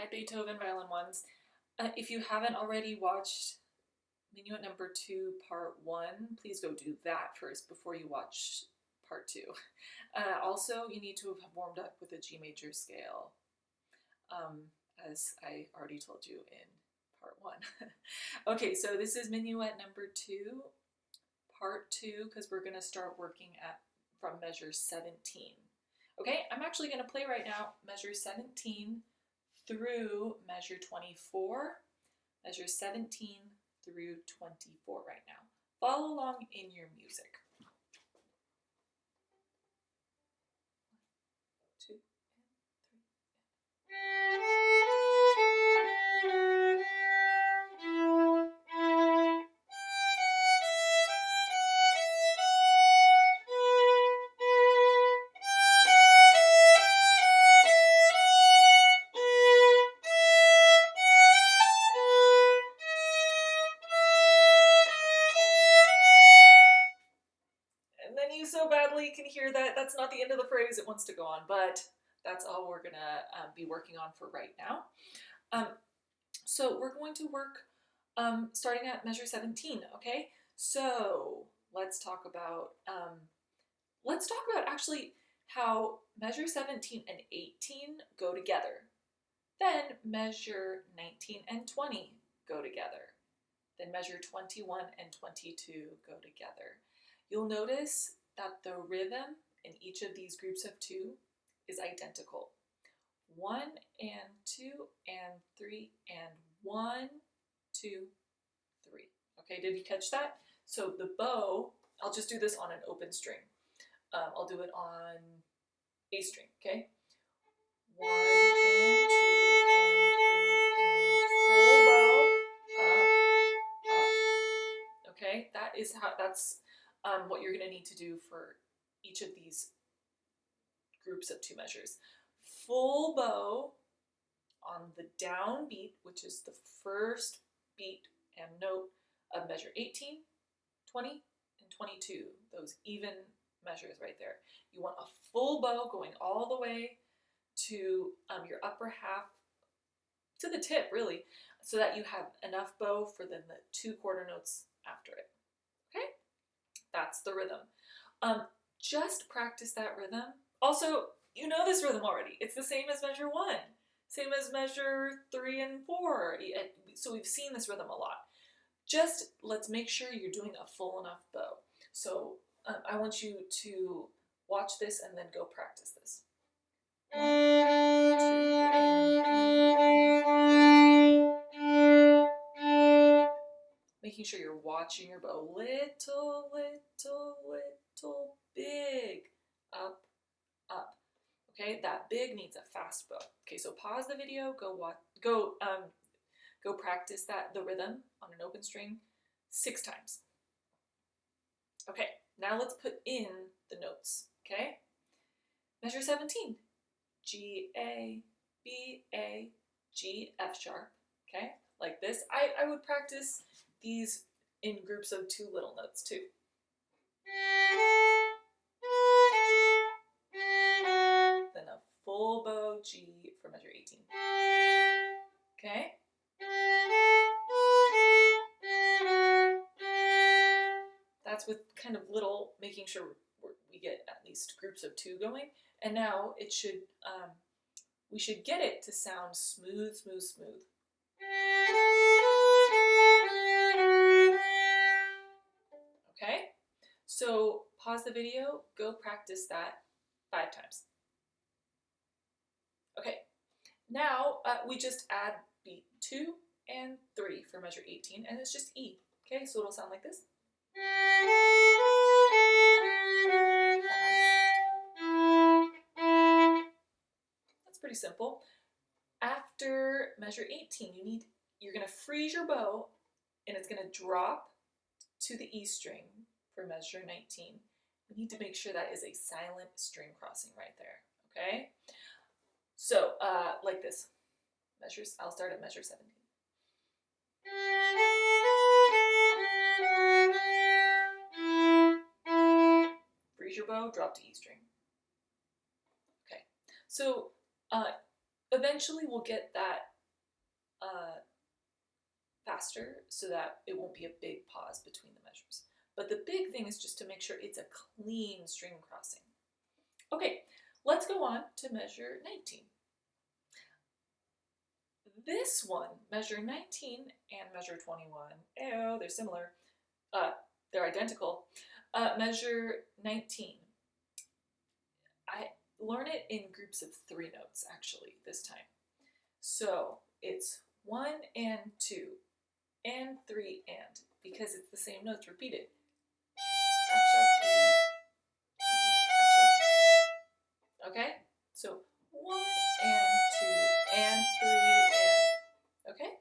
Hi, Beethoven Violin Ones. If you haven't already watched Minuet number 2, part 1, please go do that first before you watch part 2. Also, you need to have warmed up with a G major scale, as I already told you in part 1. Okay, so this is Minuet number 2, part 2, because we're going to start working from measure 17. Okay, I'm actually going to play right now measure 17 through measure 24, measure 17 through 24 right now. Follow along in your music. 1, 2, and 3. So badly can hear that. That's not the end of the phrase. It wants to go on, but that's all we're going to be working on for right now. So we're going to work starting at measure 17, okay? So let's talk about actually how measure 17 and 18 go together. Then measure 19 and 20 go together. Then measure 21 and 22 go together. You'll notice that the rhythm in each of these groups of 2 is identical. 1 and 2 and 3 and 1, 2, 3. Okay, did you catch that? So the bow, I'll just do this on an open string. I'll do it on A string, okay? 1 and 2 and 3 and full bow, up. Okay, that's what you're going to need to do for each of these groups of 2 measures. Full bow on the down beat, which is the first beat and note of measure 18, 20, and 22, those even measures right there. You want a full bow going all the way to your upper half, to the tip really, so that you have enough bow for then the 2 quarter notes after it. Okay? That's the rhythm. Just practice that rhythm. Also, you know this rhythm already. It's the same as measure 1, same as measure 3 and 4. So we've seen this rhythm a lot. Just let's make sure you're doing a full enough bow. So I want you to watch this and then go practice this. 1, 2, and making sure you're watching your bow. Little, little, little, big, up, up. Okay, that big needs a fast bow. Okay, so pause the video, go practice the rhythm on an open string 6 times. Okay, now let's put in the notes, okay? Measure 17, G, A, B, A, G, F sharp, okay? Like this. I would practice these in groups of 2 little notes too. Then a full bow G for measure 18. Okay? That's with kind of little, making sure we get at least groups of 2 going. And now it should, we should get it to sound smooth, smooth, smooth. Okay? So pause the video, go practice that 5 times. Okay, now we just add beat 2 and 3 for measure 18, and it's just E. Okay, so it'll sound like this. That's pretty simple. After measure 18, you're going to freeze your bow, and it's going to drop to the E string for measure 19. We need to make sure that is a silent string crossing right there, okay? So, like this. I'll start at measure 17. Freeze your bow, drop to E string. Okay, so eventually we'll get that faster so that it won't be a big pause between the measures. But the big thing is just to make sure it's a clean string crossing. Okay, let's go on to measure 19. This one, measure 19 and measure 21, ew, they're similar. They're identical. Measure 19. I learn it in groups of 3 notes, actually, this time. So it's 1 and 2 and 3 and, because it's the same notes repeated. F sharp, E, F sharp. Okay? So 1 and 2 and 3 and. Okay?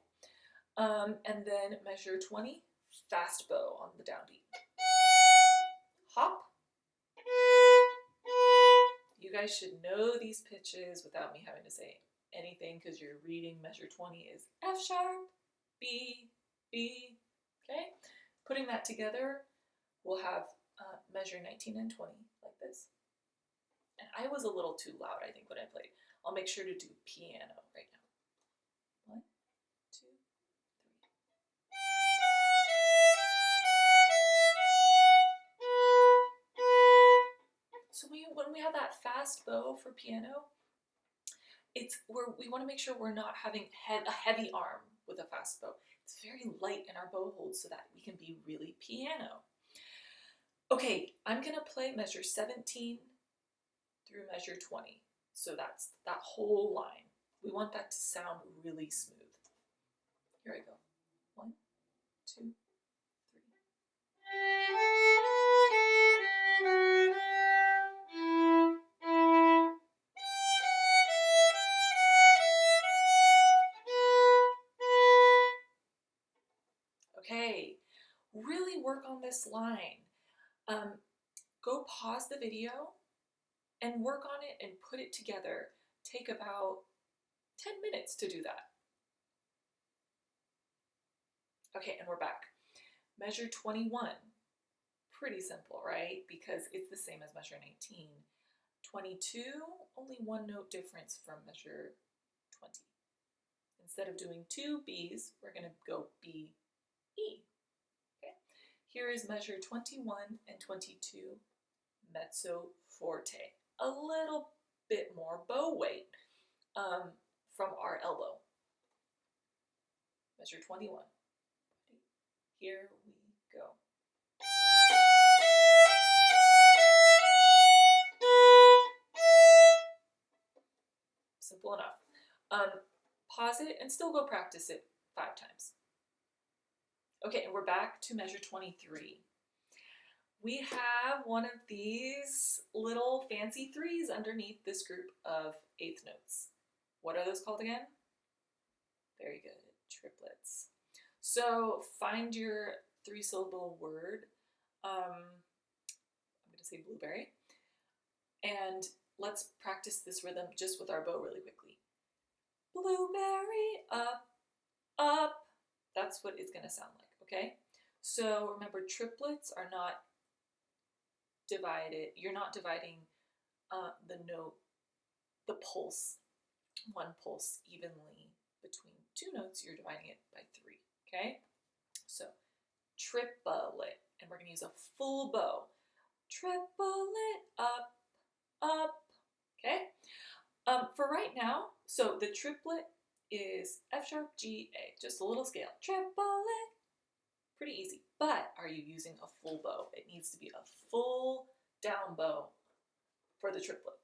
And then measure 20, fast bow on the downbeat. Hop. You guys should know these pitches without me having to say anything because you're reading measure 20 is F sharp, B, B. Okay? Putting that together, we'll have measure 19 and 20 like this. And I was a little too loud, I think, when I played. I'll make sure to do piano right now. 1, 2, 3. So when we have that fast bow for piano, we want to make sure we're not having a heavy arm with a fast bow. It's very light in our bow hold so that we can be really piano. Okay, I'm going to play measure 17 through measure 20. So that's that whole line. We want that to sound really smooth. Here I go. 1, 2, 3. Okay, really work on this line. Go pause the video and work on it and put it together. Take about 10 minutes to do that. Okay, and we're back. Measure 21. Pretty simple, right? Because it's the same as measure 19. 22, only 1 note difference from measure 20. Instead of doing 2 B's, we're going to go B, E. Okay? Here is measure 21 and 22, mezzo forte. A little bit more bow weight from our elbow. Measure 21. Here we go. Simple enough. Pause it and still go practice it 5 times. Okay, and we're back to measure 23. We have one of these little fancy 3s underneath this group of 8th notes. What are those called again? Very good, triplets. So find your 3-syllable word. I'm going to say blueberry. And let's practice this rhythm just with our bow really quickly. Blueberry, up, up. That's what it's going to sound like, okay? So remember, triplets are not divided. You're not dividing the note, the pulse, 1 pulse evenly between 2 notes. You're dividing it by 3, okay? So triplet, and we're going to use a full bow. Triplet, up, up, okay? For right now, so the triplet is F sharp, G, A, just a little scale. Triplet, pretty easy. But are you using a full bow? It needs to be a full down bow for the triplet.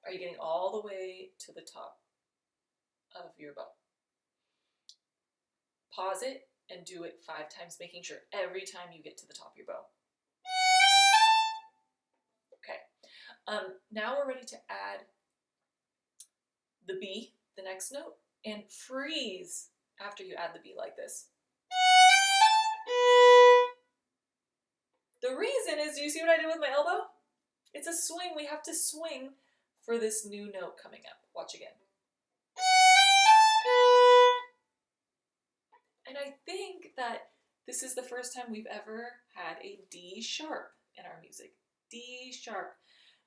Are you getting all the way to the top of your bow? Pause it and do it 5 times, making sure every time you get to the top of your bow. Okay. Now we're ready to add the B, the next note, and freeze after you add the B like this. The reason is, do you see what I did with my elbow? It's a swing. We have to swing for this new note coming up. Watch again. And I think that this is the first time we've ever had a D sharp in our music. D sharp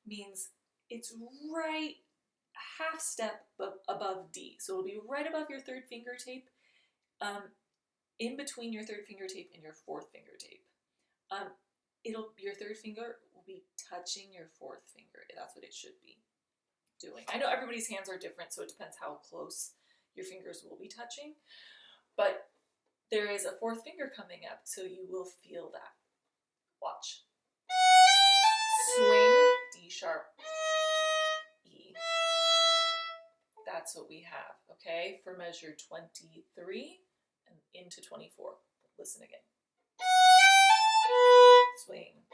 means it's right half step above D. So it'll be right above your 3rd finger tape, In between your third finger tape and your fourth finger tape, your third finger will be touching your fourth finger. That's what it should be doing. I know everybody's hands are different, so it depends how close your fingers will be touching, but there is a fourth finger coming up, so you will feel that. Watch. Swing, D sharp, E. That's what we have, okay, for measure 23 and into 24. Listen again. Swing.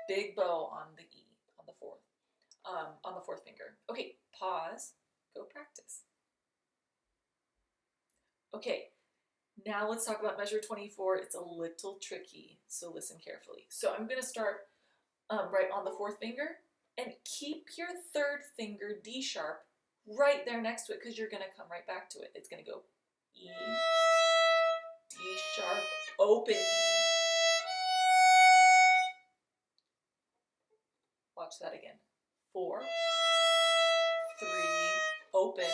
Big bow on the E, on the fourth finger. Okay, pause, go practice. Okay, now let's talk about measure 24. It's a little tricky, so listen carefully. So I'm gonna start right on the fourth finger, and keep your third finger, D sharp, right there next to it, because you're gonna come right back to it. It's gonna go E, D sharp, open E. Watch that again. 4, 3, open.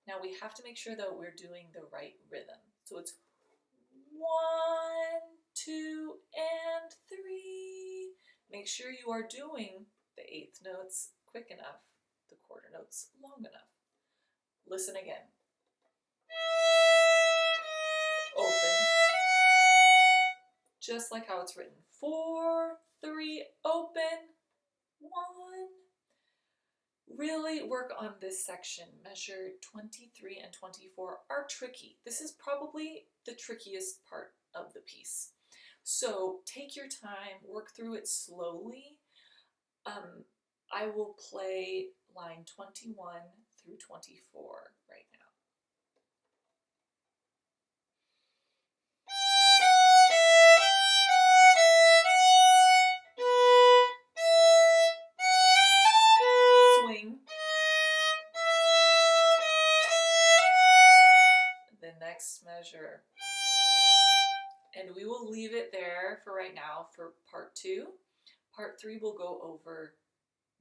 Now we have to make sure that we're doing the right rhythm. So it's 1, 2, and 3. Make sure you are doing the eighth notes quick enough, the quarter notes long enough. Listen again. Open. Just like how it's written. 4, 3, open. 1. Really work on this section. Measure 23 and 24 are tricky. This is probably the trickiest part of the piece. So take your time, work through it slowly. I will play line 21 through 24 right now. Swing. The next measure. And we will leave it there for right now for part 2. Part 3 will go over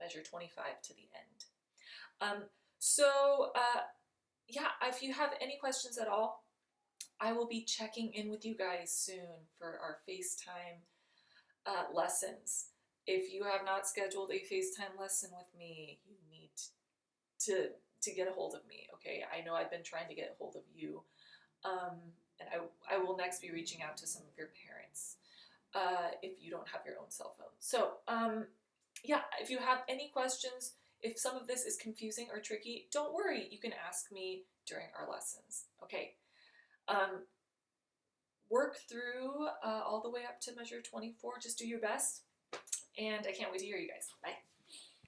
measure 25 to the end. Yeah, if you have any questions at all, I will be checking in with you guys soon for our FaceTime lessons. If you have not scheduled a FaceTime lesson with me, you need to get a hold of me, okay? I know I've been trying to get a hold of you. And I will next be reaching out to some of your parents if you don't have your own cell phone. So, yeah, if you have any questions, if some of this is confusing or tricky, don't worry. You can ask me during our lessons, okay? Work through all the way up to measure 24. Just do your best. And I can't wait to hear you guys. Bye.